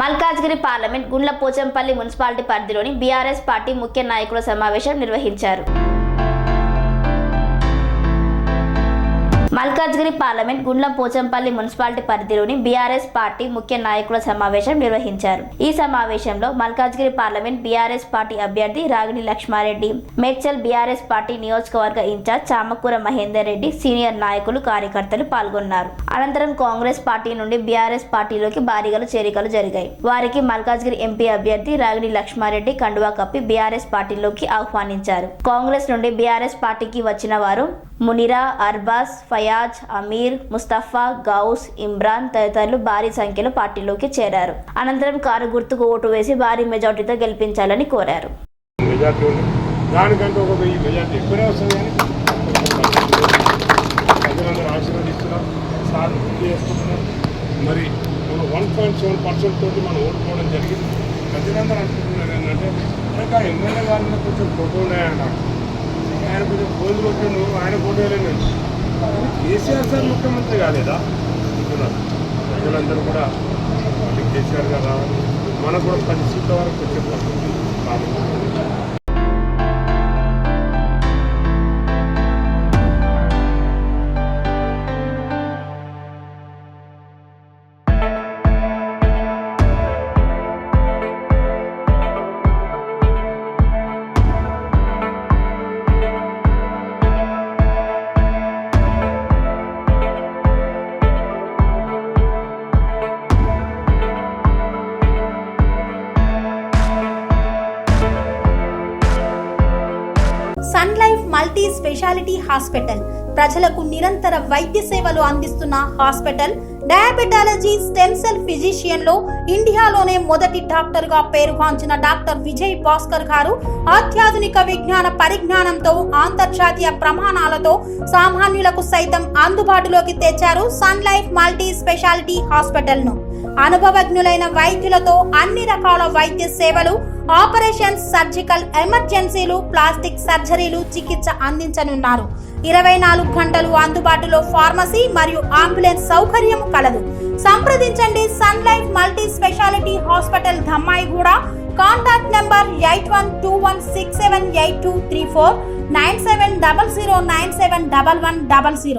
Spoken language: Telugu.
మల్కాజ్గిరి పార్లమెంట్ గుండ్ల పోచంపల్లి మున్సిపాలిటీ పరిధిలోని బీఆర్ఎస్ పార్టీ ముఖ్య నాయకుల సమావేశం నిర్వహించారు. మల్కాజ్గిరి పార్లమెంట్ గుండ్ల పోచంపల్లి మున్సిపాలిటీ పరిధిలోని బీఆర్ఎస్ పార్టీ ముఖ్య నాయకుల సమావేశం నిర్వహించారు. ఈ సమావేశంలో మల్కాజ్గిరి పార్లమెంట్ బీఆర్ఎస్ పార్టీ అభ్యర్థి రాగిణి లక్ష్మారెడ్డి, మేడ్చల్ బీఆర్ఎస్ పార్టీ నియోజకవర్గ ఇన్ఛార్జ్ చామకూర మహేందర్ రెడ్డి, సీనియర్ నాయకులు, కార్యకర్తలు పాల్గొన్నారు. అనంతరం కాంగ్రెస్ పార్టీ నుండి బీఆర్ఎస్ పార్టీలోకి భారీగా చేరికలు జరిగాయి. వారికి మల్కాజ్గిరి ఎంపీ అభ్యర్థి రాగిణి లక్ష్మారెడ్డి కండువా కప్పి బీఆర్ఎస్ పార్టీలోకి ఆహ్వానించారు. కాంగ్రెస్ నుండి బీఆర్ఎస్ పార్టీకి వచ్చిన వారు మునిరా, అర్బాస్, ఫయాజ్, అమీర్, ముస్తఫా, గౌస్, ఇమ్రాన్ తదితరులు భారీ సంఖ్యలో పార్టీలోకి చేరారు. అనంతరం కారు గుర్తుకు ఓటు వేసి భారీ మెజార్టీతో గెలిపించాలని కోరారు. మరి 1.7% తోటి మనం ఓడిపోవడం జరిగింది. ప్రజలందరూ అనుకుంటున్నారు ఏంటంటే ఇంకా ఎమ్మెల్యే గారిని కొంచెం ఫోటో ఉన్నాయన్నారు, ఆయన కొంచెం పోజు కొట్టిండు, ఆయన ఫోటో లేదు. కేసీఆర్ సార్ ముఖ్యమంత్రి కాలేదా అంటున్నారు. ప్రజలందరూ కూడా మళ్ళీ కేసీఆర్ గారు రావాలి, మనకు కూడా 10 సీట్ల వరకు వచ్చే పరిస్థితి కాబట్టి Sun Life multi speciality hospital ప్రజలకు నిరంతర వైద్య సేవలు అందిస్తున్న hospital. Diabetology, stem cell physician లో ఇండియాలోనే మొదటి డాక్టర్ గా పేరుగాంచిన డాక్టర్ విజయ్ భాస్కర్ గారు అత్యాధునిక విజ్ఞాన పరిజ్ఞానంతో అంతర్జాతీయ ప్రమాణాలతో సామాన్యులకు సైతం అందుబాటులోకి తెచ్చారు Sun Life multi speciality hospital ను. అనుభవజ్ఞులైన వైద్యులతో అన్ని రకాల వైద్య సేవలు, ఆపరేషన్స్, సర్జికల్ ఎమర్జెన్సీలు, ప్లాస్టిక్ సర్జరీలు, చికిత్స అందించనున్నారు. 24 గంటలు అందుబాటులో ఫార్మసీ మరియు అంబులెన్స్ సౌకర్యం కలదు. సంప్రదించండి Sun Life multi speciality hospital, Dammaiguda. Contact number 8121678234, 9700971100.